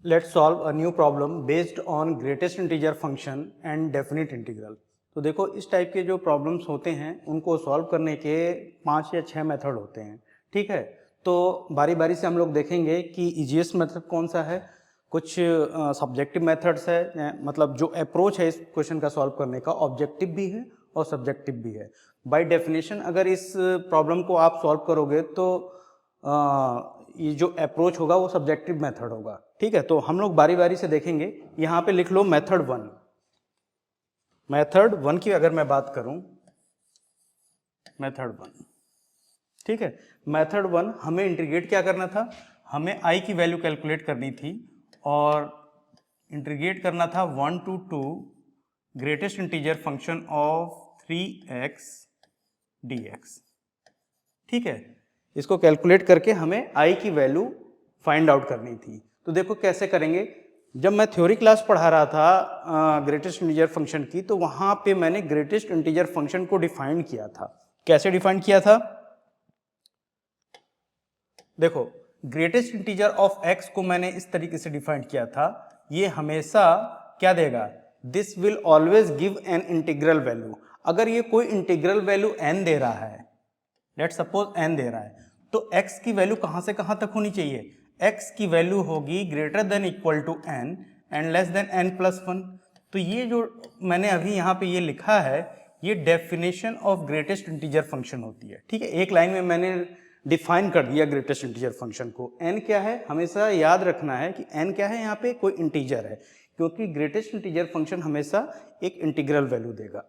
Let's solve a new problem based on greatest integer function and definite integral. तो देखो, इस type के जो प्रॉब्लम्स होते हैं उनको सॉल्व करने के 5 या 6 मेथड होते हैं। ठीक है, तो बारी बारी से हम लोग देखेंगे कि इजीएस्ट मेथड कौन सा है। कुछ सब्जेक्टिव मेथड्स है, मतलब जो अप्रोच है इस क्वेश्चन का सॉल्व करने का ऑब्जेक्टिव भी है और सब्जेक्टिव भी है। बाय डेफिनेशन अगर इस प्रॉब्लम को आप सॉल्व करोगे तो ये जो अप्रोच होगा वो सब्जेक्टिव मेथड होगा। ठीक है, तो हम लोग बारी बारी से देखेंगे। यहाँ पे लिख लो मेथड 1। मेथड 1 की अगर मैं बात करूं, मेथड 1, ठीक है, मेथड 1 हमें इंटीग्रेट क्या करना था, हमें आई की वैल्यू कैलकुलेट करनी थी और इंटीग्रेट करना था 1 to 2 greatest integer function of 3x dx। ठीक है, इसको कैलकुलेट करके हमें आई की वैल्यू फाइंड आउट करनी थी। तो देखो कैसे करेंगे। जब मैं थ्योरी क्लास पढ़ा रहा था ग्रेटेस्ट इंटीजर फंक्शन की, तो वहां पे मैंने ग्रेटेस्ट इंटीजर फंक्शन को डिफाइन किया था। कैसे डिफाइन किया था, देखो, ग्रेटेस्ट इंटीजर ऑफ x को मैंने इस तरीके से डिफाइन किया था, ये हमेशा क्या देगा, this will always give an integral value. अगर ये कोई इंटीग्रल वैल्यू n दे रहा है, लेट सपोज n दे रहा है, तो x की वैल्यू कहां से कहां तक होनी चाहिए, x की वैल्यू होगी greater than equal to n and less than n+1। तो ये जो मैंने अभी यहाँ पे ये लिखा है, ये definition of greatest integer function होती है। ठीक है, एक लाइन में मैंने डिफाइन कर दिया ग्रेटेस्ट इंटीजर फंक्शन को। n क्या है, हमेशा याद रखना है कि n क्या है, यहाँ पे कोई इंटीजर है, क्योंकि ग्रेटेस्ट इंटीजर फंक्शन हमेशा एक इंटीग्रल वैल्यू देगा।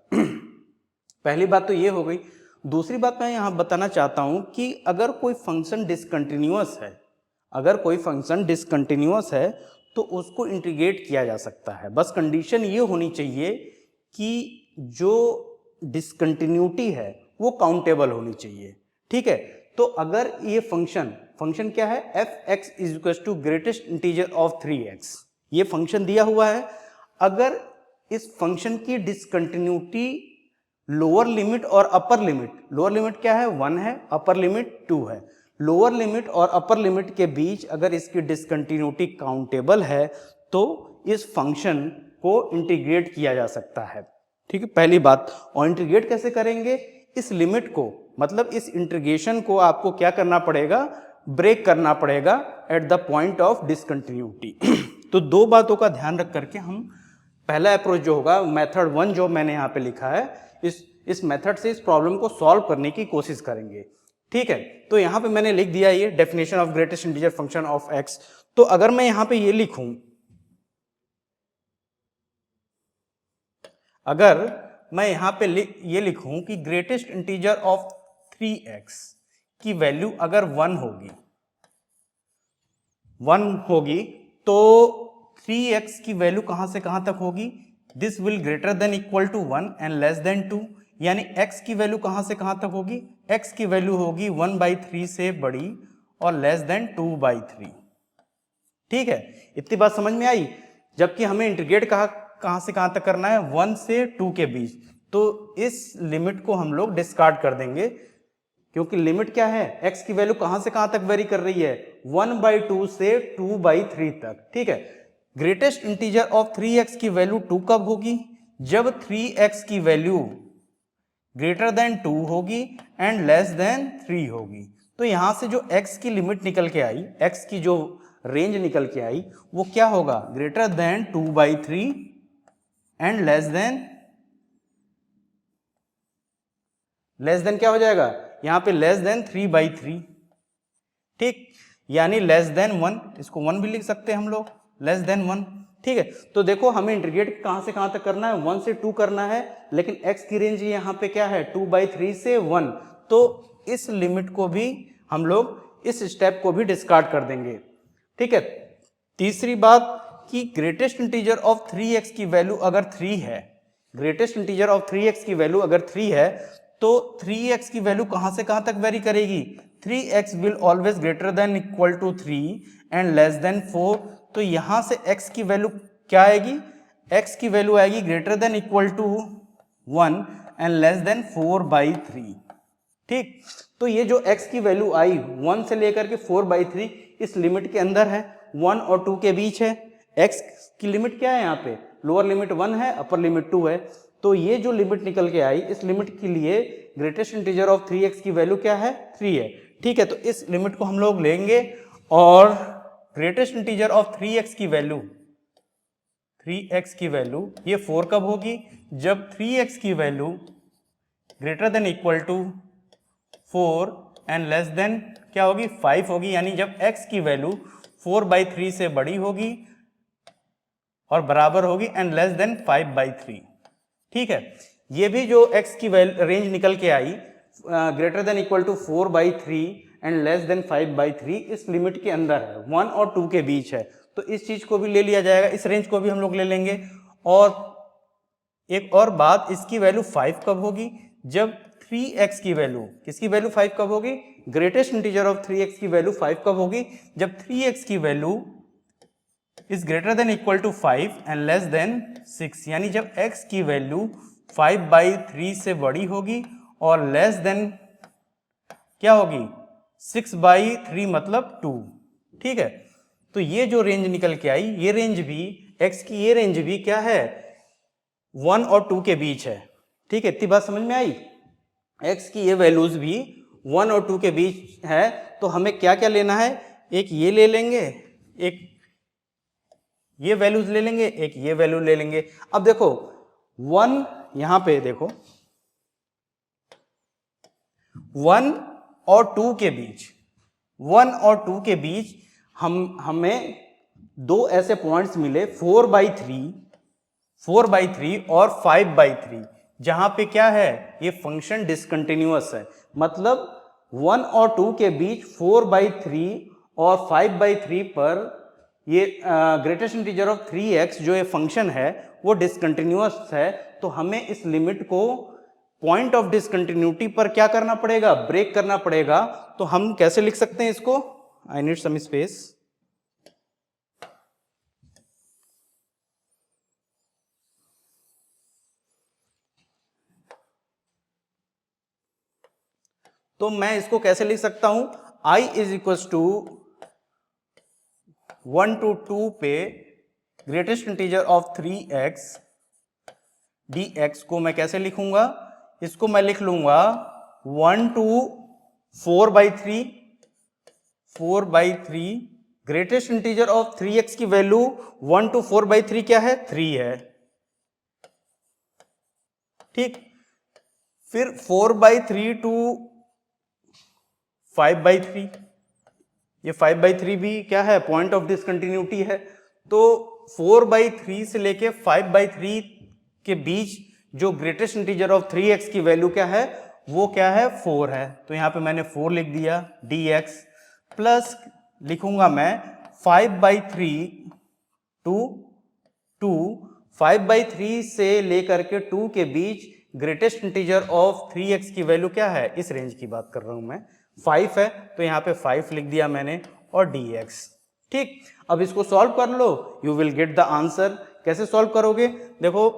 पहली बात तो ये हो गई। दूसरी बात मैं यहाँ बताना चाहता हूँ कि अगर कोई फंक्शन डिसकंटिन्यूअस है, अगर कोई फंक्शन डिसकंटिन्यूअस है तो उसको इंटीग्रेट किया जा सकता है। बस कंडीशन ये होनी चाहिए कि जो डिसकंटिन्यूटी है वो काउंटेबल होनी चाहिए। ठीक है, तो अगर ये फंक्शन क्या है, f(x) = greatest integer of 3x, ये फंक्शन दिया हुआ है। अगर इस फंक्शन की डिसकंटिन्यूटी लोअर लिमिट और अपर लिमिट, लोअर लिमिट क्या है, 1 है, अपर लिमिट 2 है, लोअर लिमिट और अपर लिमिट के बीच अगर इसकी डिसकंटिन्यूटी काउंटेबल है तो इस फंक्शन को इंटीग्रेट किया जा सकता है। ठीक है, पहली बात। और इंटीग्रेट कैसे करेंगे, इस लिमिट को, मतलब इस इंटीग्रेशन को आपको क्या करना पड़ेगा, ब्रेक करना पड़ेगा at the point of discontinuity. तो दो बातों का ध्यान रख करके हम पहला अप्रोच जो होगा, मेथड 1 जो मैंने यहाँ पे लिखा है, इस मेथड से इस प्रॉब्लम को सॉल्व करने की कोशिश करेंगे। ठीक है, तो यहाँ पे मैंने लिख दिया ये definition of greatest integer function of x। तो अगर मैं यहाँ पे ये लिखूं, अगर मैं यहाँ पे ये लिखूं कि ग्रेटेस्ट इंटीजर ऑफ 3x की वैल्यू अगर 1 होगी तो 3x की वैल्यू कहां से कहां तक होगी, this will greater than equal to 1 and less than 2। यानी x की वैल्यू कहां से कहां तक होगी, x की वैल्यू होगी 1/3 से बड़ी और लेस देन 2/3। ठीक है, इतनी बात समझ में आई। जबकि हमें इंटीग्रेट कहां से कहां तक करना है, 1 से 2 के बीच। तो इस लिमिट को हम लोग डिस्कार्ड कर देंगे, क्योंकि लिमिट क्या है, x की वैल्यू कहां से कहां तक वेरी कर रही है, 1/2 से 2/3 तक। ठीक है, ग्रेटेस्ट इंटीजर ऑफ 3x की वैल्यू 2 कब होगी, जब 3x की वैल्यू ग्रेटर देन 2 होगी एंड लेस देन 3 होगी। तो यहां से जो x की लिमिट निकल के आई, x की जो रेंज निकल के आई, वो क्या होगा, greater than 2/3 and less than क्या हो जाएगा, यहां पे लेस देन 3/3। ठीक, यानी लेस देन 1, इसको 1 भी लिख सकते हैं हम लोग, लेस देन 1। ठीक है, तो देखो हमें इंटीग्रेट कहां से कहां तक करना है, 1 से 2 करना है, लेकिन x की रेंज यहाँ पे क्या है, 2/3 से 1। तो इस लिमिट को भी हम लोग, इस स्टेप को भी डिस्कार्ड कर देंगे। ठीक है, तीसरी बात कि ग्रेटेस्ट इंटीजर ऑफ 3x की वैल्यू अगर 3 है, ग्रेटेस्ट इंटीजर ऑफ 3x की वैल्यू अगर 3 है, तो 3x की वैल्यू कहां से कहां तक वेरी करेगी, 3x will always greater than equal to 3 and less than 4। तो यहां से x की वैल्यू क्या आएगी, x की वैल्यू आएगी greater than equal to 1 and less than 4/3। ठीक, तो ये जो x की वैल्यू आई 1 से लेकर के 4/3 इस लिमिट के अंदर है, 1 और 2 के बीच है। x की लिमिट क्या है यहाँ पे, लोअर लिमिट 1 है, अपर लिमिट 2 है। तो ये जो लिमिट निकल के आई, इस लिमिट के लिए ग्रेटेस्ट इंटीजर ऑफ 3x की वैल्यू क्या है, 3 है। ठीक है, तो इस लिमिट को हम लोग लेंगे और ग्रेटेस्ट इंटीजर ऑफ 3x की वैल्यू, 3x की वैल्यू ये 4 कब होगी, जब 3x की value greater than equal to 4 and less than क्या होगी, 5 होगी। यानी जब x की वैल्यू 4/3 से बड़ी होगी और बराबर होगी एंड लेस देन 5/3। ठीक है, ये भी जो x की रेंज निकल के आई greater than equal to 4/3 and less than 5/3, इस लिमिट के अंदर है, 1 और 2 के बीच है। तो इस चीज को भी ले लिया जाएगा, इस रेंज को भी हम लोग ले लेंगे। और एक और बात, इसकी वैल्यू 5 कब होगी, जब 3x की वैल्यू, किसकी वैल्यू 5 कब होगी, ग्रेटेस्ट इंटीजर ऑफ 3x की वैल्यू 5 कब होगी, जब 3x की value is greater than equal to 5 and less than 6। यानी जब x की वैल्यू 5/3 से बड़ी होगी और लेस देन क्या होगी, 6/3 मतलब 2। ठीक है, तो ये जो रेंज निकल के आई, ये रेंज भी, x की ये रेंज भी क्या है, 1 और 2 के बीच है। ठीक है, इतनी बात समझ में आई। x की ये वैल्यूज भी 1 और 2 के बीच है। तो हमें क्या क्या लेना है, एक ये ले लेंगे, एक ये वैल्यूज ले लेंगे, एक ये वैल्यू ले लेंगे। अब देखो 1 यहां पे देखो, 1 और 2 के बीच, 1 और 2 के बीच हमें दो ऐसे पॉइंट्स मिले, 4/3 और 5/3, जहां पे क्या है, ये फंक्शन डिसकंटिन्यूअस है। मतलब 1 और 2 के बीच 4/3 और 5/3 पर ये ग्रेटेस्ट इंटीजर ऑफ 3x जो ये फंक्शन है वो डिसकंटिन्यूअस है। तो हमें इस लिमिट को पॉइंट ऑफ डिसकंटिन्यूटी पर क्या करना पड़ेगा, ब्रेक करना पड़ेगा। तो हम कैसे लिख सकते हैं इसको, आई नीड सम स्पेस। तो मैं इसको कैसे लिख सकता हूं, i is equal to 1 to 2 पे greatest integer of 3x dx को मैं कैसे लिखूंगा, इसको मैं लिख लूंगा 1 to 4/3, 4/3 greatest integer of 3x की वैल्यू 1 to 4/3 क्या है, 3 है। ठीक, फिर 4/3 to 5/3, ये 5/3 भी क्या है, पॉइंट ऑफ डिसकंटिन्यूटी है। तो 4/3 से लेके 5/3 के बीच जो ग्रेटेस्ट इंटीजर ऑफ 3x की वैल्यू क्या है, वो क्या है, 4 है। तो यहां पे मैंने 4 लिख दिया, dx प्लस लिखूंगा मैं 5/3 टू 2, 5/3 से लेकर के 2 के बीच ग्रेटेस्ट इंटीजर ऑफ 3x की वैल्यू क्या है, इस रेंज की बात कर रहा हूं मैं, 5 है। तो यहाँ पे 5 लिख दिया मैंने और dx। ठीक, अब इसको सॉल्व कर लो, you will get the answer. कैसे सॉल्व करोगे, देखो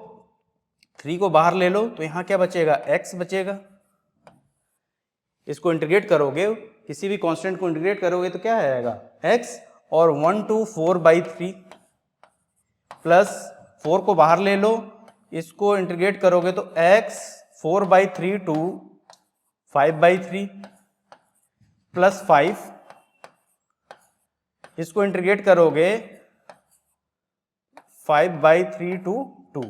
3 को बाहर ले लो तो यहाँ क्या बचेगा, x बचेगा। इसको इंटीग्रेट करोगे, किसी भी कांस्टेंट को इंटीग्रेट करोगे तो क्या आएगा, x, और 1 to 4/3 प्लस 4 को बाहर ले लो, इसको इंटीग्रेट करोगे तो x 4/3 to 5/3 प्लस 5, इसको इंटीग्रेट करोगे 5/3 to 2।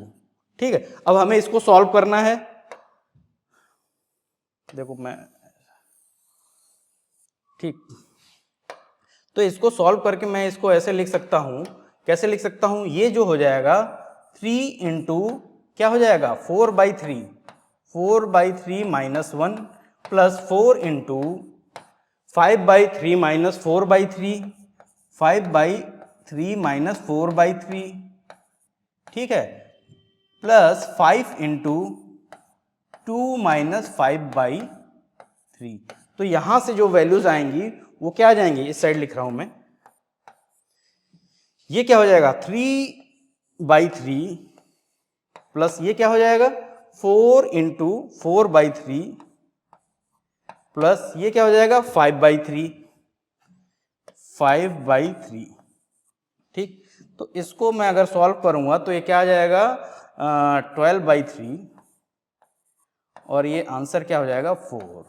ठीक है, अब हमें इसको सॉल्व करना है। देखो मैं, ठीक, तो इसको सॉल्व करके मैं इसको ऐसे लिख सकता हूं, कैसे लिख सकता हूं, ये जो हो जाएगा 3 इंटू क्या हो जाएगा, 4/3, 4/3 minus 1 plus 4 into 5/3 minus 4/3, 5/3 minus 4/3, ठीक है, प्लस 5 इंटू 2 माइनस 5/3। तो यहां से जो वैल्यूज आएंगी वो क्या आ जाएंगी, इस साइड लिख रहा हूं मैं, ये क्या हो जाएगा 3/3 प्लस ये क्या हो जाएगा 4 इंटू 4/3 प्लस ये क्या हो जाएगा 5/3, 5/3। ठीक, तो इसको मैं अगर सॉल्व करूंगा तो ये क्या आ जाएगा 12/3 और ये आंसर क्या हो जाएगा 4।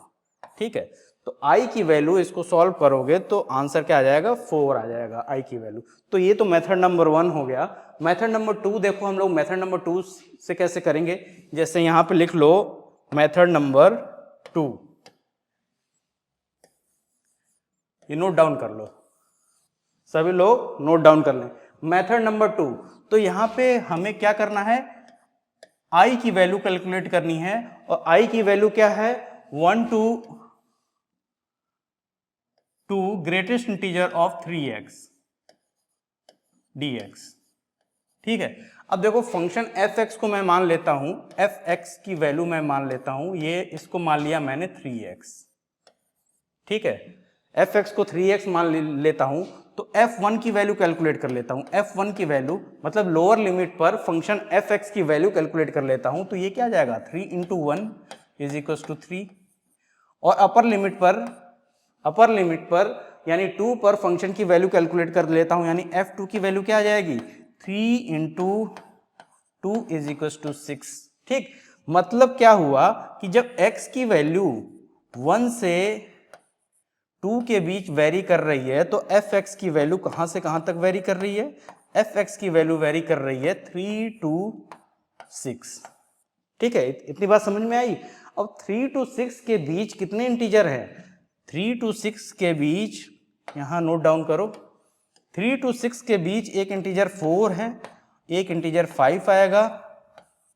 ठीक है, तो i की वैल्यू इसको सॉल्व करोगे तो आंसर क्या आ जाएगा 4 आ जाएगा i की वैल्यू। तो ये तो मेथड नंबर 1 हो गया। मेथड नंबर 2 देखो हम लोग मेथड नंबर 2 से कैसे करेंगे, जैसे यहां पे लिख लो मेथड नंबर 2, ये नोट डाउन कर लो, सभी लोग नोट डाउन कर लें। मेथड नंबर 2, तो यहां पे हमें क्या करना है, i की वैल्यू कैलकुलेट करनी है और i की वैल्यू क्या है 1 to greatest integer of 3x dx। ठीक है, अब देखो फंक्शन fx को मैं मान लेता हूं, fx की वैल्यू मैं मान लेता हूं, ये इसको मान लिया मैंने 3x। ठीक है, fx को 3x मान लेता हूं तो f1 की वैल्यू कैलकुलेट कर लेता हूं। f1 की वैल्यू मतलब लोअर लिमिट पर फंक्शन fx की वैल्यू कैलकुलेट कर लेता हूं, तो ये क्या आ जाएगा 3 × 1 = 3 और अपर लिमिट पर यानी 2 पर फंक्शन की वैल्यू कैलकुलेट कर लेता हूं, यानी f2 की वैल्यू क्या आ जाएगी 3 × 2 = 6। ठीक, मतलब क्या हुआ कि जब x की वैल्यू 1 से 2 के बीच वेरी कर रही है तो fx की वैल्यू कहां से कहां तक वेरी कर रही है, fx की वैल्यू वेरी कर रही है 3 to 6। ठीक है, इतनी बात समझ में आई। अब 3 to 6 के बीच कितने इंटीजर हैं, 3 to 6 के बीच यहां नोट डाउन करो, 3 to 6 के बीच एक इंटीजर 4 है, एक इंटीजर 5 आएगा।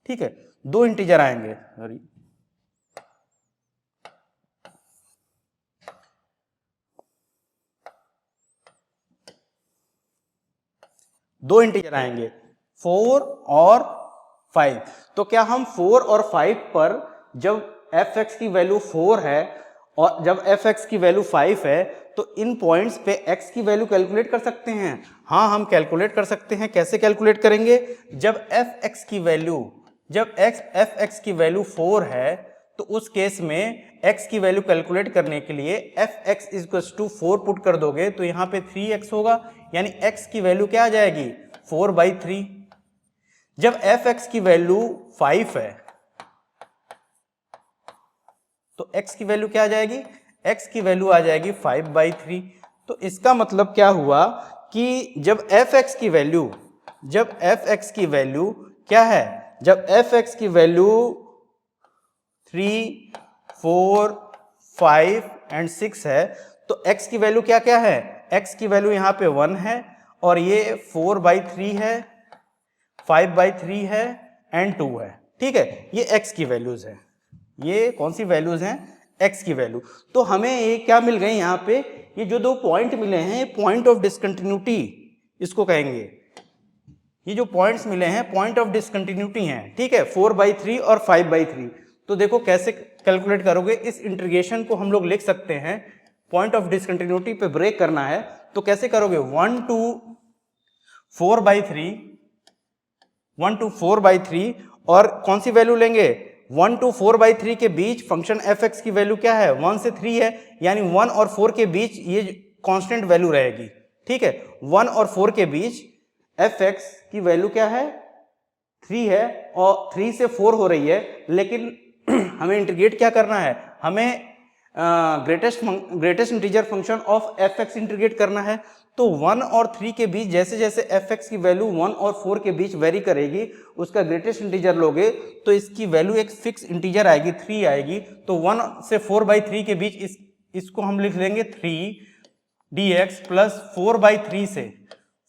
ठीक है, दो इंटीजर आएंगे, सॉरी दो इंटीजर आएंगे 4 और 5। तो क्या हम 4 और 5 पर जब fx की वैल्यू 4 है और जब fx की वैल्यू 5 है तो इन पॉइंट्स पे x की वैल्यू कैलकुलेट कर सकते हैं? हाँ, हम कैलकुलेट कर सकते हैं। कैसे कैलकुलेट करेंगे, जब fx की वैल्यू 4 है तो उस केस में x की वैल्यू कैलकुलेट करने के लिए fx = 4 पुट कर दोगे तो यहां पे 3x होगा, यानी x की वैल्यू क्या आ जाएगी 4/3। जब fx की वैल्यू 5 है तो x की वैल्यू क्या आ जाएगी, x की वैल्यू आ जाएगी 5/3। तो इसका मतलब क्या हुआ कि जब fx की वैल्यू क्या है, जब fx की वैल्यू 3, 4, 5 एंड 6 है तो x की वैल्यू क्या क्या है, x की वैल्यू यहां पे 1 है और ये 4/3 है, 5/3 है एंड 2 है। ठीक है, ये x की वैल्यूज है, ये कौन सी वैल्यूज हैं, x की वैल्यू। तो हमें ये क्या मिल गए यहां पे, ये जो दो पॉइंट मिले हैं पॉइंट ऑफ डिसकंटिन्यूटी इसको कहेंगे। ये जो पॉइंट्स मिले हैं पॉइंट ऑफ डिसकंटिन्यूटी हैं। ठीक है, 4/3 और 5/3। तो देखो कैसे कैलकुलेट करोगे, इस इंटीग्रेशन को हम लोग लिख सकते हैं, पॉइंट ऑफ डिसकंटिन्यूटी पे ब्रेक करना है तो कैसे करोगे, 1 to 4/3 और कौन सी वैल्यू लेंगे, 1 to 4/3 के बीच फंक्शन fx की वैल्यू क्या है 1 से 3 है, यानी 1 और 4 के बीच ये कांस्टेंट वैल्यू रहेगी। ठीक है, 1 और 4 के बीच fx की वैल्यू क्या है 3 है और 3 से 4 हो रही है, लेकिन हमें इंटीग्रेट क्या करना है, हमें greatest integer function of fx integrate करना है। तो 1 और 3 के बीच जैसे जैसे fx की वैल्यू 1 और 4 के बीच वेरी करेगी, उसका ग्रेटेस्ट इंटीजर लोगे तो इसकी वैल्यू एक फिक्स इंटीजर आएगी 3 आएगी। तो 1 से 4/3 के बीच इसको हम लिख लेंगे 3 dx प्लस 4/3 से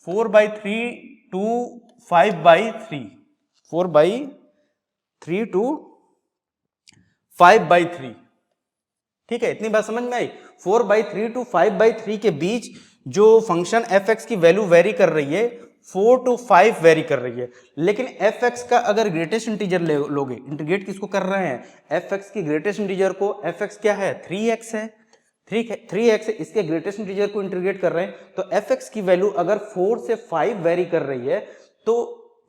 4/3 to 5/3, 4/3 to 5/3। ठीक है, इतनी बात समझ में आई। 4/3 to 5/3 के बीच जो फंक्शन fx की वैल्यू वेरी कर रही है 4 to 5 वेरी कर रही है, लेकिन fx का अगर ग्रेटेस्ट इंटीजर लोगे, इंटीग्रेट किसको कर रहे हैं, fx की ग्रेटेस्ट इंटीजर को, fx क्या है 3x है, 3x है, इसके ग्रेटेस्ट इंटीजर को इंटीग्रेट कर रहे हैं। तो fx की वैल्यू अगर 4 से 5 वेरी कर रही है तो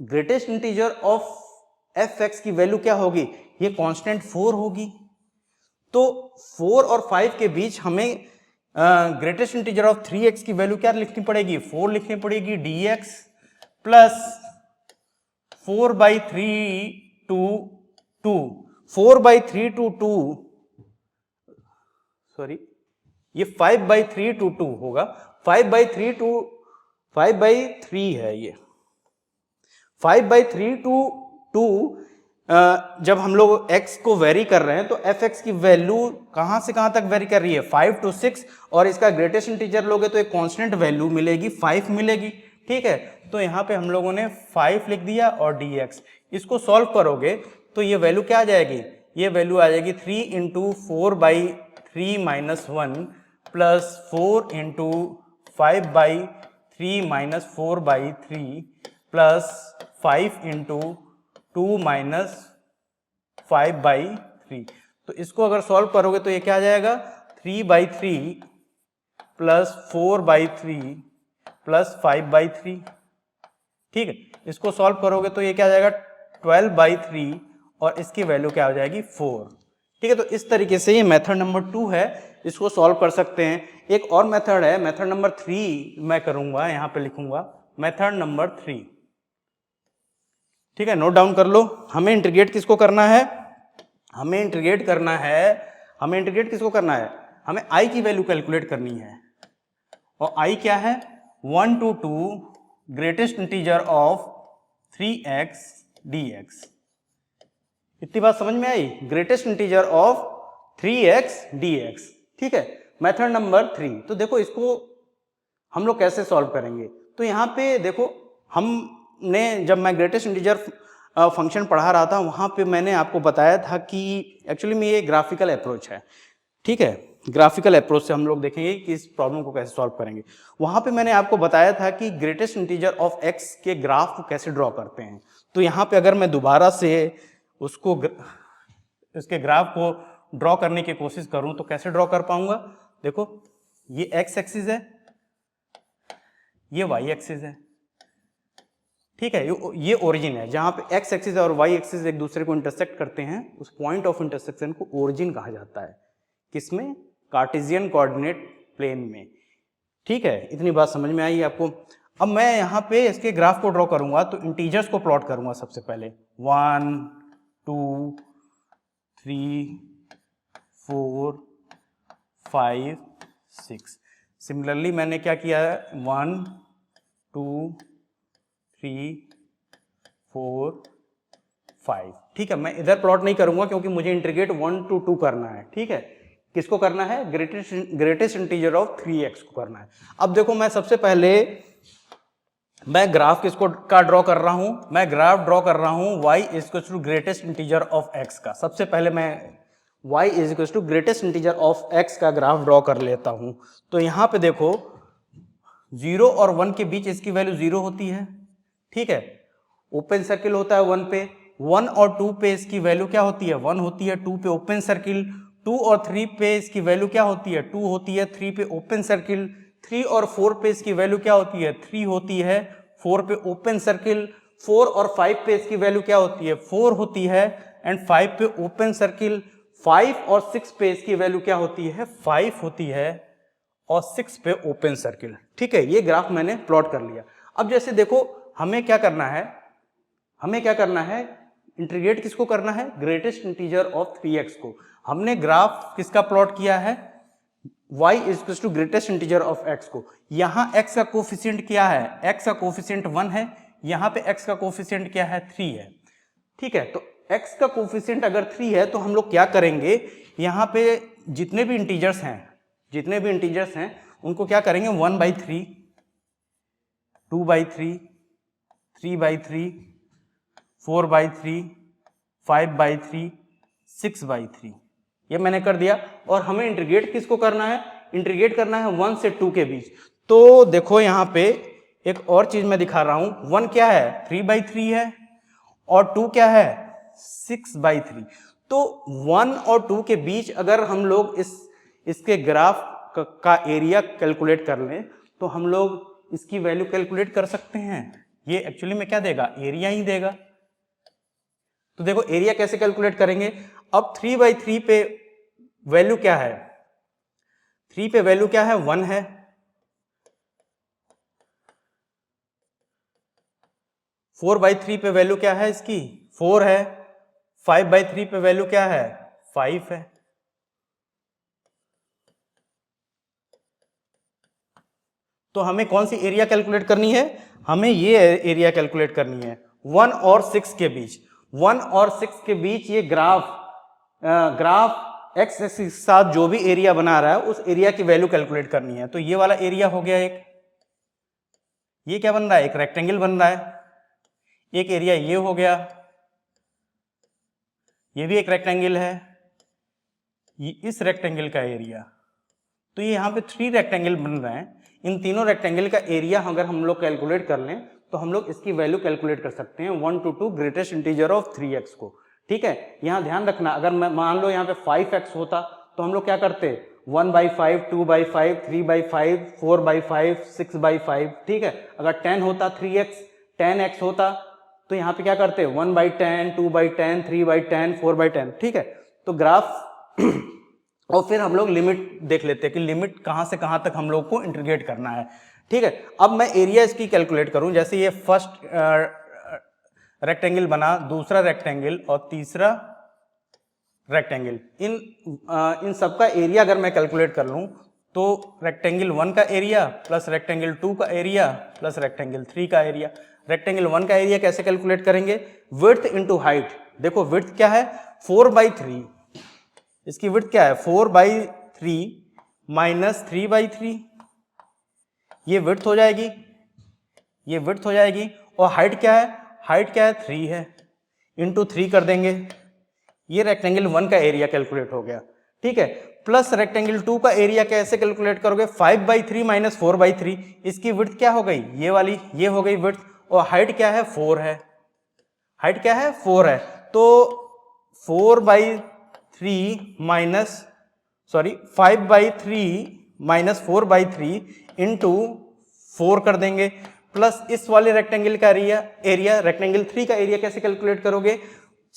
ग्रेटेस्ट इंटीजर ऑफ fx की वैल्यू क्या होगी, ये कांस्टेंट 4 होगी। तो 4 और 5 के बीच हमें ग्रेटेस्ट इंटीजर ऑफ 3x की वैल्यू क्या लिखनी पड़ेगी, 4 लिखनी पड़ेगी, dx plus 4/3 to 2, 4/3 to 2, sorry ये 5/3 टू 2 होगा, 5/3 टू 5/3 है ये 5/3 टू 2। जब हम लोग x को वेरी कर रहे हैं तो fx की वैल्यू कहां से कहां तक वेरी कर रही है, 5 to 6, और इसका ग्रेटेस्ट इंटीजर लोगे तो एक कांस्टेंट वैल्यू मिलेगी, 5 मिलेगी। ठीक है, तो यहाँ पे हम लोगों ने 5 लिख दिया और dx, इसको सॉल्व करोगे तो ये वैल्यू क्या आ जाएगी, ये वैल्यू आ जाएगी 3 into 4/3 minus 1 plus 4 into 5/3 minus 4/3 plus 5 into 2 minus 5/3। तो इसको अगर सॉल्व करोगे तो ये क्या आ जाएगा, 3/3 प्लस 4/3 प्लस 5/3। ठीक है, इसको सॉल्व करोगे तो ये क्या आ जाएगा 12/3 और इसकी वैल्यू क्या हो जाएगी 4। ठीक है, तो इस तरीके से ये मेथड नंबर 2 है, इसको सॉल्व कर सकते हैं। एक और मेथड है, मेथड नंबर 3 मैं करूंगा, यहां पे लिखूंगा मेथड नंबर 3। ठीक है, नोट डाउन कर लो। हमें इंटीग्रेट किसको करना है, हमें इंटीग्रेट करना है, हमें इंटीग्रेट किसको करना है, हमें i की वैल्यू कैलकुलेट करनी है, और i क्या है 1 to 2 greatest integer of 3x dx। इतनी बात समझ में आई, greatest integer of 3x dx। ठीक है, मेथड नंबर 3। तो देखो इसको हम लोग कैसे सॉल्व करेंगे, तो यहाँ पे देखो हमने जब मैं ग्रेटेस्ट इंटीजर फंक्शन पढ़ा रहा था वहाँ पे मैंने आपको बताया था कि एक्चुअली में ये ग्राफिकल अप्रोच है। ठीक है, ग्राफिकल अप्रोच से हम लोग देखेंगे कि इस प्रॉब्लम को कैसे सॉल्व करेंगे। वहाँ पे मैंने आपको बताया था कि ग्रेटेस्ट इंटीजर ऑफ x के ग्राफ को कैसे ड्रॉ करते हैं। तो यहाँ पे अगर मैं दोबारा से उसको इसके ग्राफ को ड्रॉ करने की कोशिश करूँ तो कैसे ड्रॉ कर पाऊंगा, देखो ये x एक्सिस है, ये y एक्सिस है। ठीक है, ये ओरिजिन है, जहां पे x एक्सिस और y एक्सिस एक दूसरे को इंटरसेक्ट करते हैं उस पॉइंट ऑफ इंटरसेक्शन को ओरिजिन कहा जाता है, किसमें, कार्टेशियन कोऑर्डिनेट प्लेन में। ठीक है, इतनी बात समझ में आई आपको। अब मैं यहाँ पे इसके ग्राफ को ड्रॉ करूंगा तो इंटीजर्स को प्लॉट करूंगा सबसे पहले, 1 2 3 4 5 6। सिमिलरली मैंने क्या किया है 1 2 3 4 5। ठीक है, मैं इधर प्लॉट नहीं करूंगा क्योंकि मुझे इंटीग्रेट 1 to 2 करना है। ठीक है, किसको करना है, ग्रेटेस्ट इंटीजर ऑफ 3x को करना है। अब देखो मैं सबसे पहले मैं ग्राफ किसको का ड्रॉ कर रहा हूं, मैं ग्राफ ड्रॉ कर रहा हूं y is equal to greatest integer of x का। सबसे पहले मैं y is equal to greatest integer of x का ग्राफ ड्रॉ कर लेता हूं। तो यहां पे देखो 0 और 1 के बीच इसकी वैल्यू 0 होती है। ठीक है, ओपन सर्किल होता है 1 पे, 1 और 2 पे इसकी वैल्यू क्या होती है 1 होती है, 2 पे ओपन सर्किल, 2 और 3 पे इसकी वैल्यू क्या होती है 2 होती है, 3 पे ओपन सर्किल, 3 और 4 पे इसकी वैल्यू क्या होती है 3 होती है, 4 पे ओपन सर्किल, 4 और 5 पे इसकी वैल्यू क्या होती है 4 होती है, एंड 5 पे ओपन सर्किल, 5 और 6 पे इसकी वैल्यू क्या होती है 5 होती है, और 6 पे ओपन सर्किल। ठीक है, ये ग्राफ मैंने प्लॉट कर लिया। अब जैसे देखो हमें क्या करना है, हमें क्या करना है, इंटीग्रेट किसको करना है, ग्रेटेस्ट इंटीजर ऑफ 3x को। हमने ग्राफ किसका प्लॉट किया है, y is equal to greatest integer of x को। यहां x का कोफिशिएंट क्या है, x का कोफिशिएंट 1 है, यहां पे x का कोफिशिएंट क्या है 3 है। ठीक है, तो x का कोफिशिएंट अगर 3 है तो हम लोग क्या करेंगे, यहां पे जितने भी इंटीजर्स हैं उनको क्या करेंगे 1/3 2/3 3/3 4/3 5/3 6/3, ये मैंने कर दिया। और हमें इंटीग्रेट किसको करना है, इंटीग्रेट करना है 1 से 2 के बीच। तो देखो यहां पे एक और चीज मैं दिखा रहा हूं, 1 क्या है 3/3 है और 2 क्या है 6/3। तो 1 और 2 के बीच अगर हम लोग इसके ग्राफ का एरिया कैलकुलेट कर लें तो हम लोग इसकी वैल्यू कैलकुलेट कर सकते हैं। ये एक्चुअली में क्या देगा, एरिया ही देगा। तो देखो एरिया कैसे कैलकुलेट करेंगे, अब 3/3 पे वैल्यू क्या है, 3 पे वैल्यू क्या है 1 है, 4/3 पे वैल्यू क्या है इसकी 4 है, 5/3 पे वैल्यू क्या है 5 है। तो हमें कौन सी एरिया कैलकुलेट करनी है, हमें ये एरिया कैलकुलेट करनी है 1 और 6 के बीच। 1 और 6 के बीच ये ग्राफ एक्स एक्सिस के साथ जो भी एरिया बना रहा है उस एरिया की वैल्यू कैलकुलेट करनी है। तो ये वाला एरिया हो गया एक, ये क्या बन रहा है एक रेक्टेंगल बन रहा है, एक एरिया ये हो गया, ये भी एक रेक्टेंगल है, ये इस रेक्टेंगल का एरिया। तो ये यहाँ पे 3 रेक्टेंगल बन रहे हैं, इन तीनों रेक्टेंगल का एरिया अगर हम लोग कैलकुलेट कर लें तो हम लोग इसकी वैल्यू कैलकुलेट कर सकते हैं 1 to 2 greatest integer of 3x को। ठीक है, यहाँ ध्यान रखना, अगर मैं मान लो यहाँ पे 5x होता तो हम लोग क्या करते 1/5, 2/5, 3/5, 4/5, 6/5। ठीक है, अगर 10 होता 3x, 10x होता तो यहाँ पे क्या करते 1/10, 2/10, 3/10, 4/10। ठीक है, तो ग्राफ और फिर हम लोग लिमिट देख लेते हैं कि लिमिट कहाँ से कहाँ तक हम लोग को इंटीग्रेट करना है। ठीक है, अब मैं एरिया इसकी कैलकुलेट करूं, जैसे ये फर्स्ट रेक्टेंगल बना, दूसरा रेक्टेंगल और तीसरा रेक्टेंगल, इन सब का एरिया अगर मैं कैलकुलेट कर लूं तो रेक्टेंगल 1 का एरिया प्लस रेक्टेंगल 2 का एरिया प्लस रेक्टेंगल 3 का एरिया। रेक्टेंगल 1 का एरिया कैसे कैलकुलेट करेंगे, विड्थ इंटू हाइट। देखो विड्थ क्या है 4/3, इसकी विड्थ क्या है 4/3 माइनस 3/3, ये विड्थ हो जाएगी, ये विड्थ हो जाएगी। और हाइट क्या है, हाइट क्या है 3 है, इंटू 3 कर देंगे, ये रेक्टेंगल 1 का एरिया कैलकुलेट हो गया। ठीक है, प्लस रेक्टेंगल 2 का एरिया कैसे कैलकुलेट करोगे 5/3 माइनस 4/3, इसकी विड्थ क्या हो गई ये वाली, ये हो गई विड्थ, और हाइट क्या है 4 है, हाइट क्या है 4 है। तो 5/3 माइनस 4/3 इंटू 4 कर देंगे, प्लस इस वाले रेक्टेंगल का एरिया रेक्टेंगल 3 का एरिया कैसे कैलकुलेट करोगे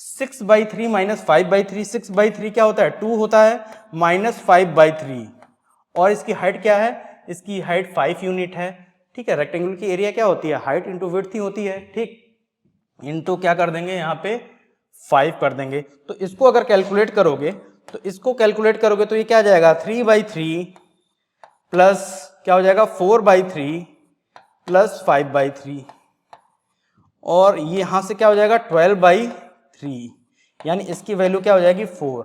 6/3 माइनस 5/3, 6/3 क्या होता है 2 होता है, माइनस 5/3, और इसकी हाइट क्या है, इसकी हाइट 5 यूनिट है। ठीक है, रेक्टेंगल की एरिया क्या होती है हाइट इंटू विड्थ ही होती है। ठीक, इंटू क्या कर देंगे यहाँ पे 5 कर देंगे। तो इसको अगर कैलकुलेट करोगे तो इसको कैलकुलेट करोगे तो ये क्या आ जाएगा 3/3 प्लस क्या हो जाएगा 4/3 प्लस 5/3, और ये यहां से क्या हो जाएगा 12/3, यानी इसकी वैल्यू क्या हो जाएगी 4।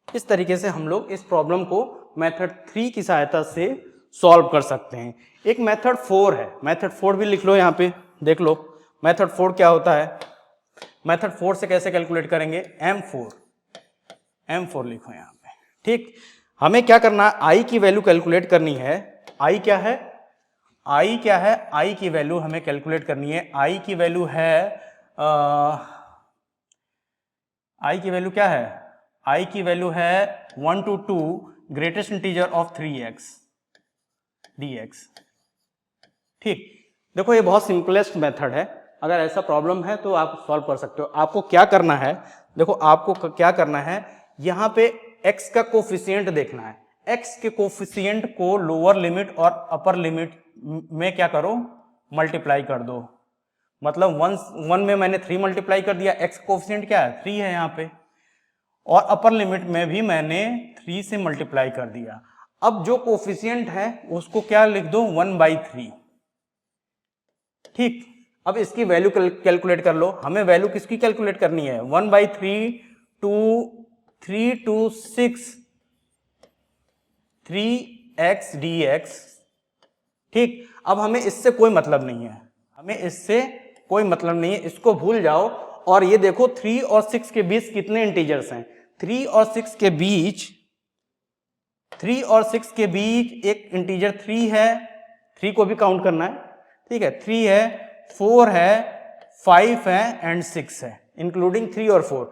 इस तरीके से हम लोग इस प्रॉब्लम को मेथड 3 की सहायता से सॉल्व कर सकते हैं। एक मेथड 4 है, मेथड 4 भी लिख लो यहाँ पे, देख लो मेथड 4 क्या होता है। मेथड 4 से कैसे कैलकुलेट करेंगे M4 लिखो यहाँ पे। ठीक, हमें क्या करना है I की वैल्यू कैलकुलेट करनी है। I क्या है, I क्या है, I की वैल्यू हमें कैलकुलेट करनी है। I की वैल्यू है I की वैल्यू क्या है, I की वैल्यू है 1 to 2 greatest integer of 3x dx। ठीक, देखो ये बहुत सिंपलेस्ट मेथड है, अगर ऐसा प्रॉब्लम है तो आप सॉल्व कर सकते हो। आपको क्या करना है, देखो आपको क्या करना है, यहाँ पे x का कोफिशिएंट देखना है। x के कोफिशिएंट को लोअर लिमिट और अपर लिमिट में क्या करो मल्टीप्लाई कर दो। मतलब 1 में मैंने 3 मल्टीप्लाई कर दिया, x कोफिशिएंट क्या है 3 है यहाँ पे, और अपर लिमिट में भी मैंने 3 से मल्टीप्लाई कर दिया। अब जो कोफिशिएंट है उसको क्या लिख दो 1/3। ठीक, अब इसकी वैल्यू कैलकुलेट कर लो। हमें वैल्यू किसकी कैलकुलेट करनी है 1/3 to 3 to 6 3x dx। ठीक, अब हमें इससे कोई मतलब नहीं है, हमें इससे कोई मतलब नहीं है, इसको भूल जाओ। और ये देखो 3 और 6 के बीच कितने इंटीजर्स हैं, 3 और 6 के बीच एक इंटीजर 3 है, 3 को भी काउंट करना है। ठीक है, 3 है, 4 है, 5 है एंड 6 है, इंक्लूडिंग 3 और 4।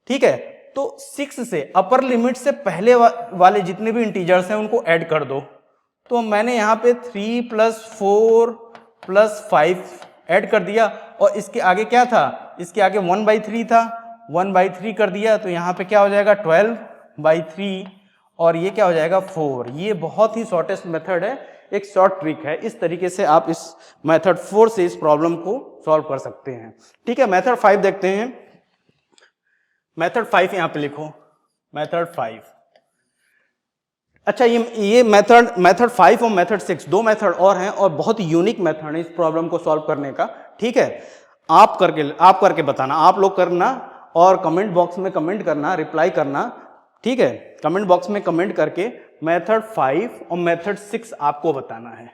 ठीक है, तो 6 से अपर लिमिट से पहले वाले जितने भी इंटीजर्स हैं उनको ऐड कर दो। तो मैंने यहाँ पे 3 + 4 + 5 ऐड कर दिया, और इसके आगे क्या था, इसके आगे 1/3 था, 1/3 कर दिया, तो यहाँ पे क्या हो जाएगा 12/3, और ये क्या हो जाएगा 4। ये बहुत ही शॉर्टेस्ट मेथड है, एक शॉर्ट ट्रिक है। इस तरीके से आप इस मेथड 4 से इस प्रॉब्लम को सॉल्व कर सकते हैं। ठीक है, मेथड 5 देखते हैं। मेथड 5 यहां पे लिखो, मेथड 5। अच्छा, ये मेथड 5 और मेथड 6 दो मेथड और हैं और बहुत यूनिक मेथड है इस प्रॉब्लम को सॉल्व करने का। ठीक है, आप करके बताना, आप लोग करना और कमेंट बॉक्स में कमेंट करना, रिप्लाई करना। ठीक है, कमेंट बॉक्स में कमेंट करके मेथड 5 और मेथड 6 आपको बताना है।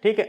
ठीक है।